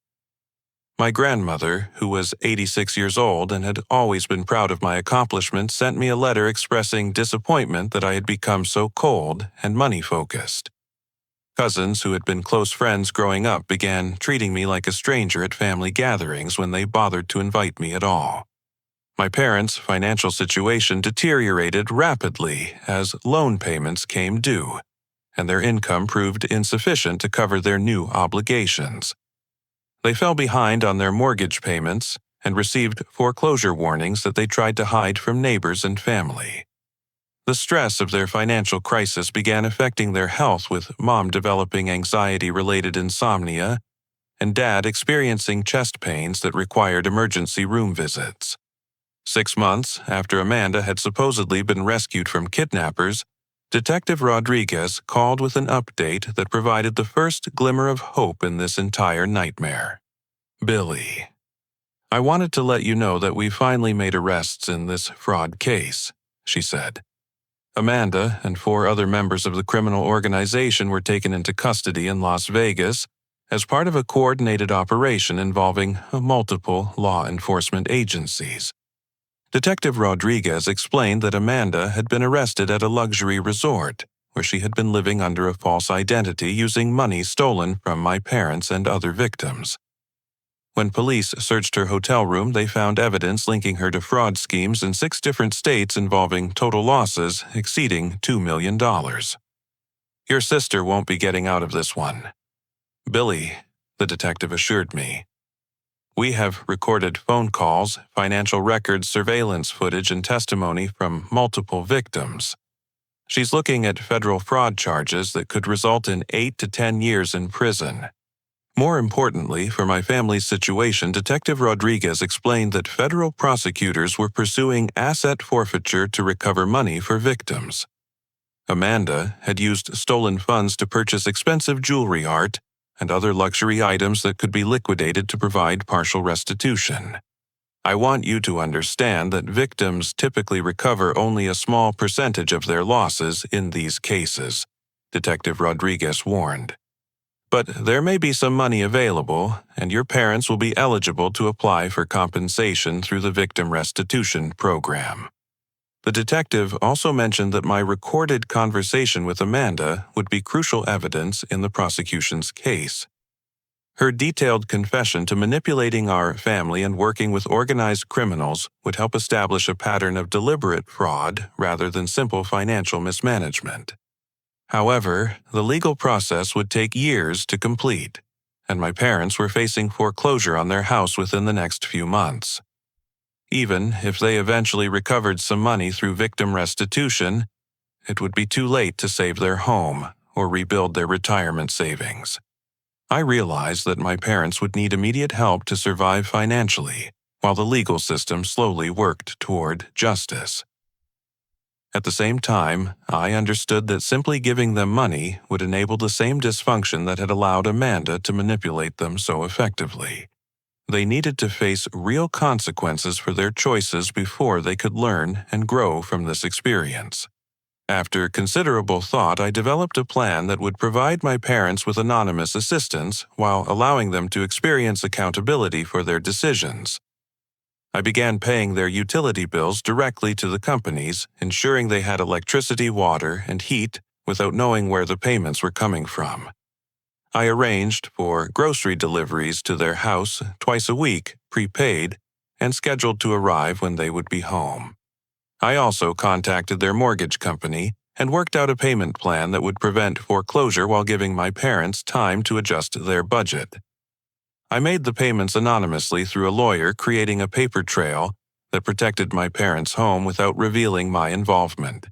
My grandmother, who was 86 years old and had always been proud of my accomplishments, sent me a letter expressing disappointment that I had become so cold and money-focused. Cousins who had been close friends growing up began treating me like a stranger at family gatherings when they bothered to invite me at all. My parents' financial situation deteriorated rapidly as loan payments came due, and their income proved insufficient to cover their new obligations. They fell behind on their mortgage payments and received foreclosure warnings that they tried to hide from neighbors and family. The stress of their financial crisis began affecting their health, with Mom developing anxiety-related insomnia and Dad experiencing chest pains that required emergency room visits. 6 months after Amanda had supposedly been rescued from kidnappers, Detective Rodriguez called with an update that provided the first glimmer of hope in this entire nightmare. Billy. I wanted to let you know that we finally made arrests in this fraud case, she said. Amanda and 4 other members of the criminal organization were taken into custody in Las Vegas as part of a coordinated operation involving multiple law enforcement agencies. Detective Rodriguez explained that Amanda had been arrested at a luxury resort where she had been living under a false identity using money stolen from my parents and other victims. When police searched her hotel room, they found evidence linking her to fraud schemes in 6 different states involving total losses exceeding $2 million. Your sister won't be getting out of this one. Billy, the detective assured me. We have recorded phone calls, financial records, surveillance footage, and testimony from multiple victims. She's looking at federal fraud charges that could result in 8 to 10 years in prison. More importantly, for my family's situation, Detective Rodriguez explained that federal prosecutors were pursuing asset forfeiture to recover money for victims. Amanda had used stolen funds to purchase expensive jewelry, art, and other luxury items that could be liquidated to provide partial restitution. I want you to understand that victims typically recover only a small percentage of their losses in these cases, Detective Rodriguez warned. But there may be some money available, and your parents will be eligible to apply for compensation through the Victim Restitution Program. The detective also mentioned that my recorded conversation with Amanda would be crucial evidence in the prosecution's case. Her detailed confession to manipulating our family and working with organized criminals would help establish a pattern of deliberate fraud rather than simple financial mismanagement. However, the legal process would take years to complete, and my parents were facing foreclosure on their house within the next few months. Even if they eventually recovered some money through victim restitution, it would be too late to save their home or rebuild their retirement savings. I realized that my parents would need immediate help to survive financially, while the legal system slowly worked toward justice. At the same time, I understood that simply giving them money would enable the same dysfunction that had allowed Amanda to manipulate them so effectively. They needed to face real consequences for their choices before they could learn and grow from this experience. After considerable thought, I developed a plan that would provide my parents with anonymous assistance while allowing them to experience accountability for their decisions. I began paying their utility bills directly to the companies, ensuring they had electricity, water, and heat without knowing where the payments were coming from. I arranged for grocery deliveries to their house twice a week, prepaid, and scheduled to arrive when they would be home. I also contacted their mortgage company and worked out a payment plan that would prevent foreclosure while giving my parents time to adjust their budget. I made the payments anonymously through a lawyer, creating a paper trail that protected my parents' home without revealing my involvement.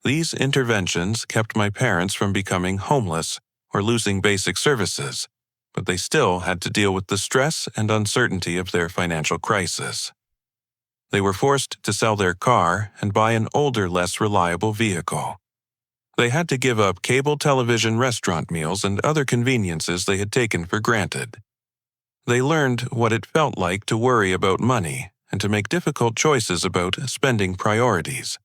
These interventions kept my parents from becoming homeless or losing basic services, but they still had to deal with the stress and uncertainty of their financial crisis. They were forced to sell their car and buy an older, less reliable vehicle. They had to give up cable television, restaurant meals, and other conveniences they had taken for granted. They learned what it felt like to worry about money and to make difficult choices about spending priorities.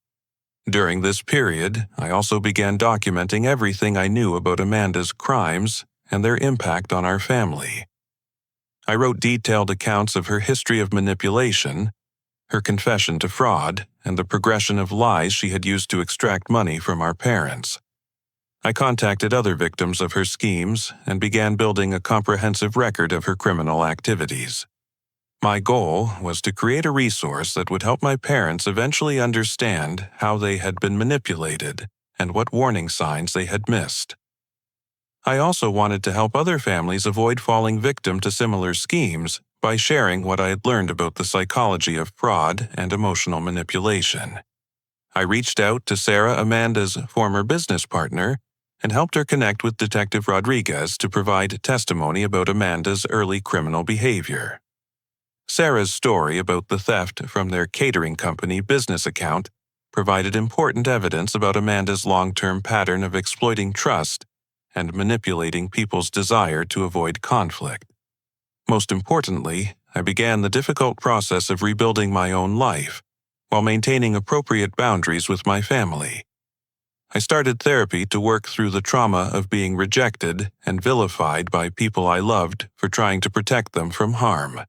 During this period, I also began documenting everything I knew about Amanda's crimes and their impact on our family. I wrote detailed accounts of her history of manipulation, her confession to fraud, and the progression of lies she had used to extract money from our parents. I contacted other victims of her schemes and began building a comprehensive record of her criminal activities. My goal was to create a resource that would help my parents eventually understand how they had been manipulated and what warning signs they had missed. I also wanted to help other families avoid falling victim to similar schemes by sharing what I had learned about the psychology of fraud and emotional manipulation. I reached out to Sarah, Amanda's former business partner, and helped her connect with Detective Rodriguez to provide testimony about Amanda's early criminal behavior. Sarah's story about the theft from their catering company business account provided important evidence about Amanda's long-term pattern of exploiting trust and manipulating people's desire to avoid conflict. Most importantly, I began the difficult process of rebuilding my own life while maintaining appropriate boundaries with my family. I started therapy to work through the trauma of being rejected and vilified by people I loved for trying to protect them from harm.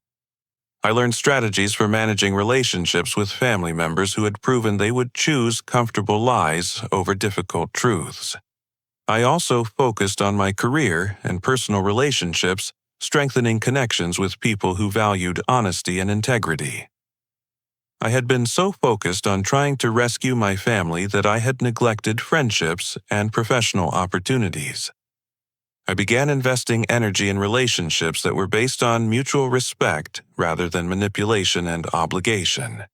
I learned strategies for managing relationships with family members who had proven they would choose comfortable lies over difficult truths. I also focused on my career and personal relationships, strengthening connections with people who valued honesty and integrity. I had been so focused on trying to rescue my family that I had neglected friendships and professional opportunities. I began investing energy in relationships that were based on mutual respect rather than manipulation and obligation.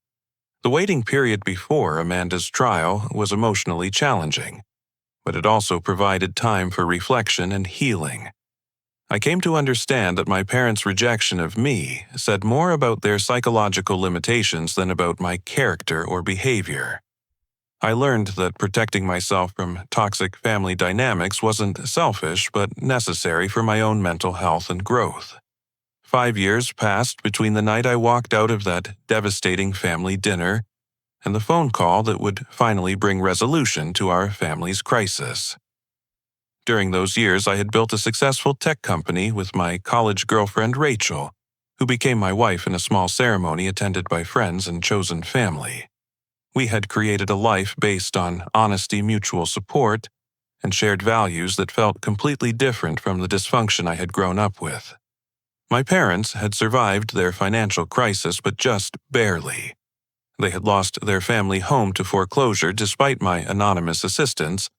The waiting period before Amanda's trial was emotionally challenging, but it also provided time for reflection and healing. I came to understand that my parents' rejection of me said more about their psychological limitations than about my character or behavior. I learned that protecting myself from toxic family dynamics wasn't selfish but necessary for my own mental health and growth. 5 years passed between the night I walked out of that devastating family dinner and the phone call that would finally bring resolution to our family's crisis. During those years, I had built a successful tech company with my college girlfriend Rachel, who became my wife in a small ceremony attended by friends and chosen family. We had created a life based on honesty, mutual support, and shared values that felt completely different from the dysfunction I had grown up with. My parents had survived their financial crisis, but just barely. They had lost their family home to foreclosure despite my anonymous assistance,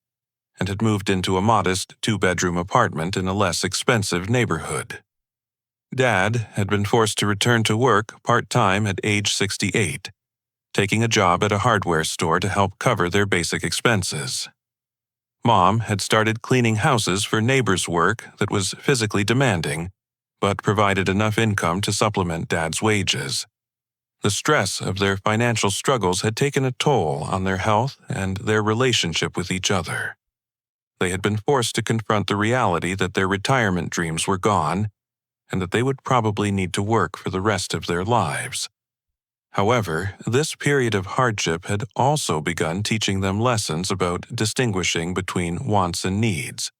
and had moved into a modest 2-bedroom apartment in a less expensive neighborhood. Dad had been forced to return to work part-time at age 68, taking a job at a hardware store to help cover their basic expenses. Mom had started cleaning houses for neighbors' work that was physically demanding, but provided enough income to supplement Dad's wages. The stress of their financial struggles had taken a toll on their health and their relationship with each other. They had been forced to confront the reality that their retirement dreams were gone and that they would probably need to work for the rest of their lives. However, this period of hardship had also begun teaching them lessons about distinguishing between wants and needs,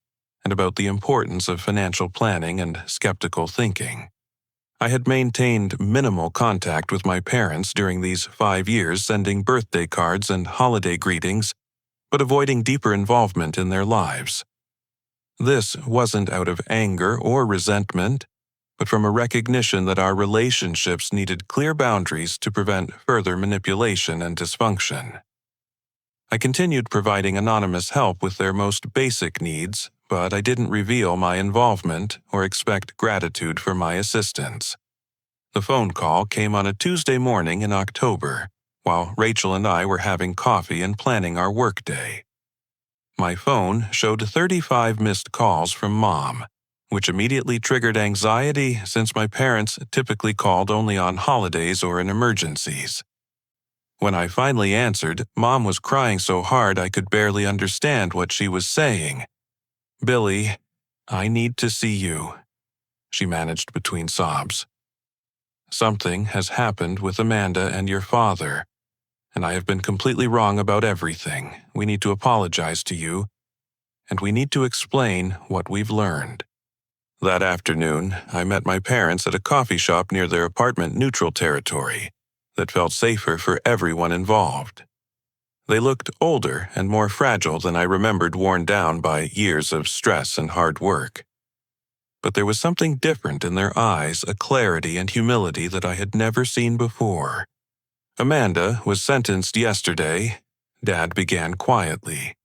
and about the importance of financial planning and skeptical thinking. I had maintained minimal contact with my parents during these 5 years, sending birthday cards and holiday greetings, but avoiding deeper involvement in their lives. This wasn't out of anger or resentment, but from a recognition that our relationships needed clear boundaries to prevent further manipulation and dysfunction. I continued providing anonymous help with their most basic needs, but I didn't reveal my involvement or expect gratitude for my assistance. The phone call came on a Tuesday morning in October, while Rachel and I were having coffee and planning our workday. My phone showed 35 missed calls from Mom, which immediately triggered anxiety since my parents typically called only on holidays or in emergencies. When I finally answered, Mom was crying so hard I could barely understand what she was saying. "Billy, I need to see you," she managed between sobs. "Something has happened with Amanda and your father, and I have been completely wrong about everything. We need to apologize to you, and we need to explain what we've learned." That afternoon, I met my parents at a coffee shop near their apartment neutral territory that felt safer for everyone involved. They looked older and more fragile than I remembered, worn down by years of stress and hard work. But there was something different in their eyes, a clarity and humility that I had never seen before. "Amanda was sentenced yesterday," Dad began quietly.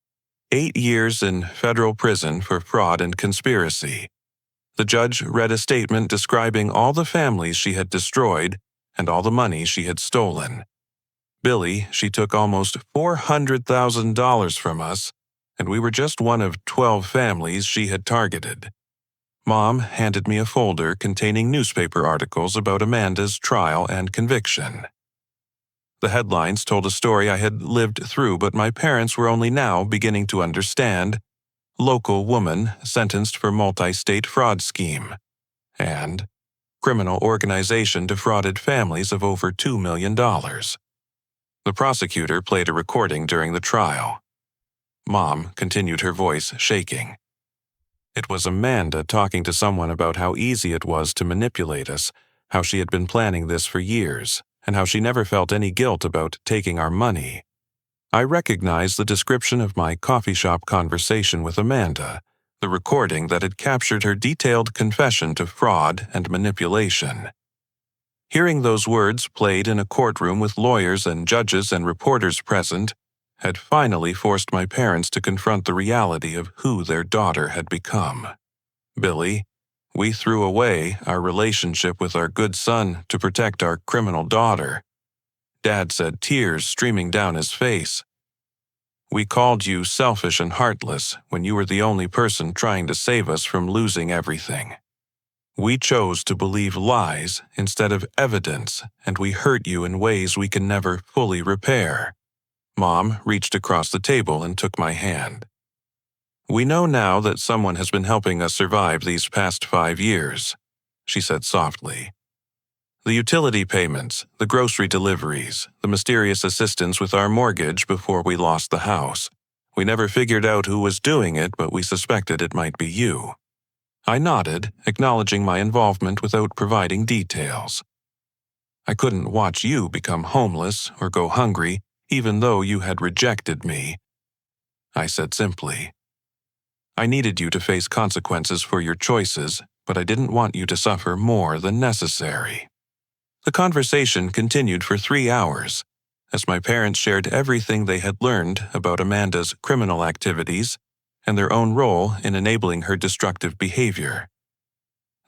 8 years in federal prison for fraud and conspiracy. The judge read a statement describing all the families she had destroyed and all the money she had stolen. "Billy, she took almost $400,000 from us, and we were just one of 12 families she had targeted." Mom handed me a folder containing newspaper articles about Amanda's trial and conviction. The headlines told a story I had lived through, but my parents were only now beginning to understand. "Local woman sentenced for multi-state fraud scheme," and "criminal organization defrauded families of over $2 million. The prosecutor played a recording during the trial. Mom continued, her voice shaking. "It was Amanda talking to someone about how easy it was to manipulate us, how she had been planning this for years, and how she never felt any guilt about taking our money." I recognized the description of my coffee shop conversation with Amanda, the recording that had captured her detailed confession to fraud and manipulation. Hearing those words played in a courtroom with lawyers and judges and reporters present had finally forced my parents to confront the reality of who their daughter had become. "Billy, we threw away our relationship with our good son to protect our criminal daughter," Dad said, tears streaming down his face. "We called you selfish and heartless when you were the only person trying to save us from losing everything. We chose to believe lies instead of evidence, and we hurt you in ways we can never fully repair." Mom reached across the table and took my hand. "We know now that someone has been helping us survive these past 5 years," she said softly. "The utility payments, the grocery deliveries, the mysterious assistance with our mortgage before we lost the house. We never figured out who was doing it, but we suspected it might be you." I nodded, acknowledging my involvement without providing details. "I couldn't watch you become homeless or go hungry, even though you had rejected me," I said simply. "I needed you to face consequences for your choices, but I didn't want you to suffer more than necessary." The conversation continued for 3 hours, as my parents shared everything they had learned about Amanda's criminal activities and their own role in enabling her destructive behavior.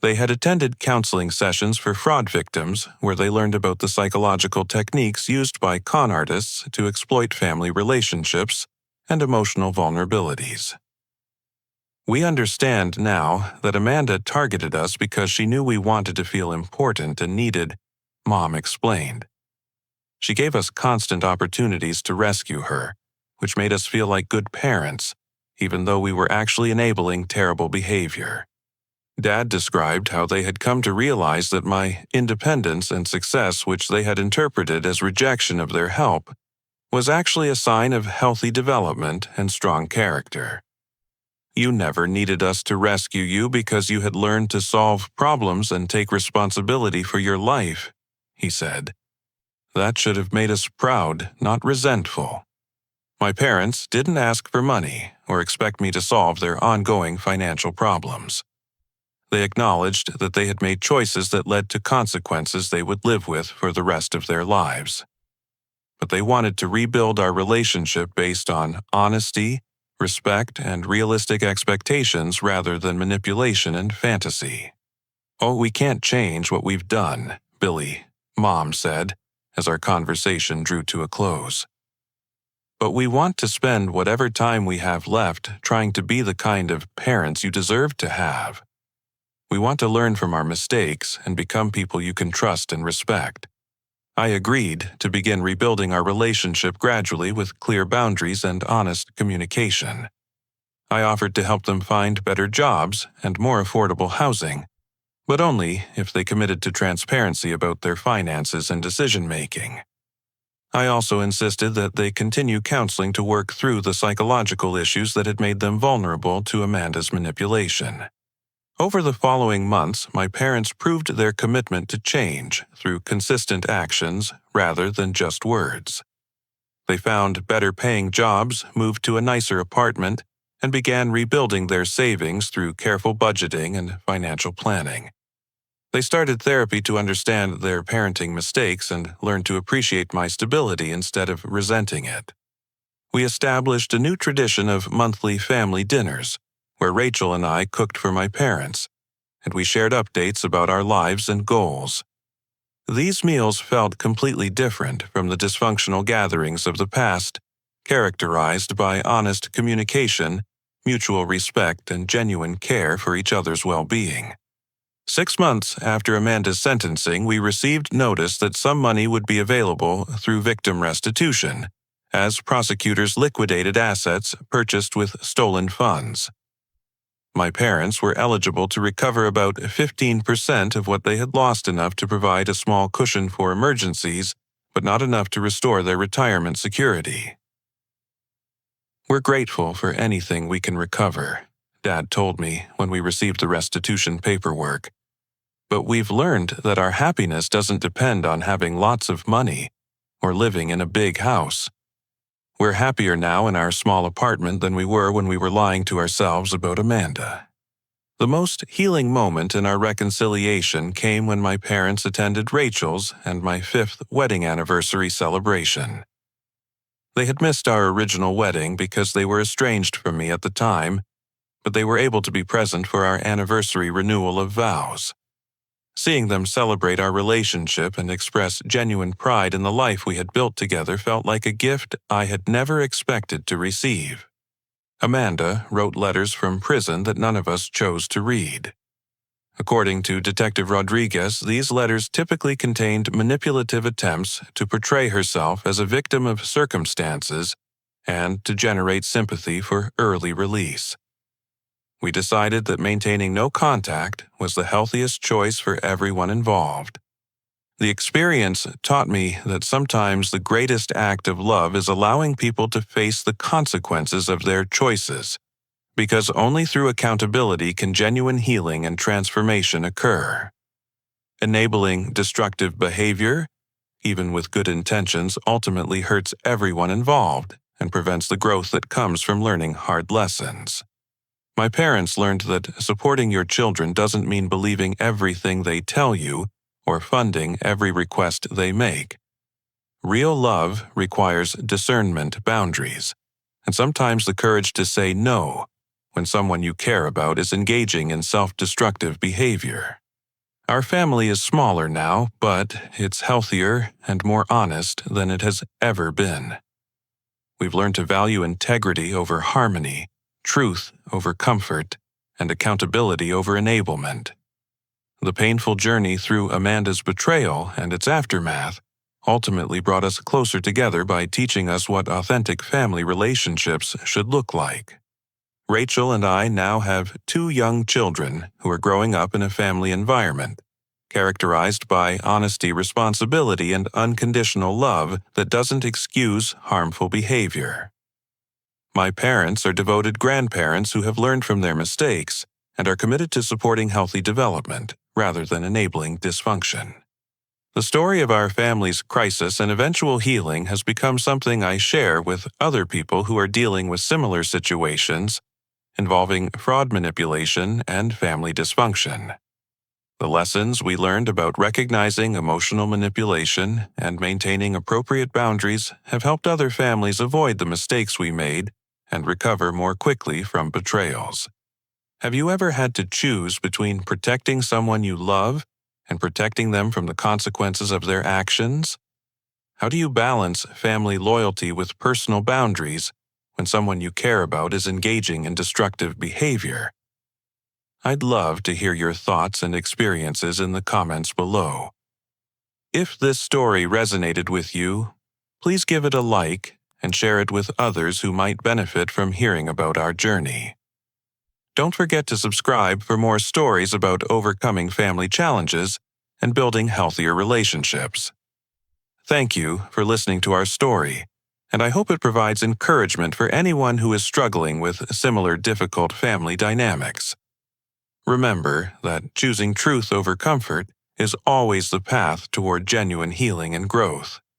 They had attended counseling sessions for fraud victims where they learned about the psychological techniques used by con artists to exploit family relationships and emotional vulnerabilities. "We understand now that Amanda targeted us because she knew we wanted to feel important and needed," Mom explained. "She gave us constant opportunities to rescue her, which made us feel like good parents, even though we were actually enabling terrible behavior." Dad described how they had come to realize that my independence and success, which they had interpreted as rejection of their help, was actually a sign of healthy development and strong character. "You never needed us to rescue you because you had learned to solve problems and take responsibility for your life," he said. "That should have made us proud, not resentful." My parents didn't ask for money or expect me to solve their ongoing financial problems. They acknowledged that they had made choices that led to consequences they would live with for the rest of their lives. But they wanted to rebuild our relationship based on honesty, respect, and realistic expectations rather than manipulation and fantasy. "Oh, we can't change what we've done," Billy, Mom said, as our conversation drew to a close. "But we want to spend whatever time we have left trying to be the kind of parents you deserve to have. We want to learn from our mistakes and become people you can trust and respect." I agreed to begin rebuilding our relationship gradually with clear boundaries and honest communication. I offered to help them find better jobs and more affordable housing, but only if they committed to transparency about their finances and decision-making. I also insisted that they continue counseling to work through the psychological issues that had made them vulnerable to Amanda's manipulation. Over the following months, my parents proved their commitment to change through consistent actions rather than just words. They found better-paying jobs, moved to a nicer apartment, and began rebuilding their savings through careful budgeting and financial planning. They started therapy to understand their parenting mistakes and learned to appreciate my stability instead of resenting it. We established a new tradition of monthly family dinners, where Rachel and I cooked for my parents, and we shared updates about our lives and goals. These meals felt completely different from the dysfunctional gatherings of the past, characterized by honest communication, mutual respect, and genuine care for each other's well-being. 6 months after Amanda's sentencing, we received notice that some money would be available through victim restitution, as prosecutors liquidated assets purchased with stolen funds. My parents were eligible to recover about 15% of what they had lost, enough to provide a small cushion for emergencies, but not enough to restore their retirement security. "We're grateful for anything we can recover," Dad told me when we received the restitution paperwork. "But we've learned that our happiness doesn't depend on having lots of money or living in a big house. We're happier now in our small apartment than we were when we were lying to ourselves about Amanda." The most healing moment in our reconciliation came when my parents attended Rachel's and my 5th wedding anniversary celebration. They had missed our original wedding because they were estranged from me at the time, but they were able to be present for our anniversary renewal of vows. Seeing them celebrate our relationship and express genuine pride in the life we had built together felt like a gift I had never expected to receive. Amanda wrote letters from prison that none of us chose to read. According to Detective Rodriguez, these letters typically contained manipulative attempts to portray herself as a victim of circumstances and to generate sympathy for early release. We decided that maintaining no contact was the healthiest choice for everyone involved. The experience taught me that sometimes the greatest act of love is allowing people to face the consequences of their choices, because only through accountability can genuine healing and transformation occur. Enabling destructive behavior, even with good intentions, ultimately hurts everyone involved and prevents the growth that comes from learning hard lessons. My parents learned that supporting your children doesn't mean believing everything they tell you or funding every request they make. Real love requires discernment, boundaries, and sometimes the courage to say no when someone you care about is engaging in self-destructive behavior. Our family is smaller now, but it's healthier and more honest than it has ever been. We've learned to value integrity over harmony, truth over comfort, and accountability over enablement. The painful journey through Amanda's betrayal and its aftermath ultimately brought us closer together by teaching us what authentic family relationships should look like. Rachel and I now have 2 young children who are growing up in a family environment, characterized by honesty, responsibility, and unconditional love that doesn't excuse harmful behavior. My parents are devoted grandparents who have learned from their mistakes and are committed to supporting healthy development rather than enabling dysfunction. The story of our family's crisis and eventual healing has become something I share with other people who are dealing with similar situations involving fraud manipulation and family dysfunction. The lessons we learned about recognizing emotional manipulation and maintaining appropriate boundaries have helped other families avoid the mistakes we made and recover more quickly from betrayals. Have you ever had to choose between protecting someone you love and protecting them from the consequences of their actions? How do you balance family loyalty with personal boundaries when someone you care about is engaging in destructive behavior? I'd love to hear your thoughts and experiences in the comments below. If this story resonated with you, please give it a like and share it with others who might benefit from hearing about our journey. Don't forget to subscribe for more stories about overcoming family challenges and building healthier relationships. Thank you for listening to our story, and I hope it provides encouragement for anyone who is struggling with similar difficult family dynamics. Remember that choosing truth over comfort is always the path toward genuine healing and growth.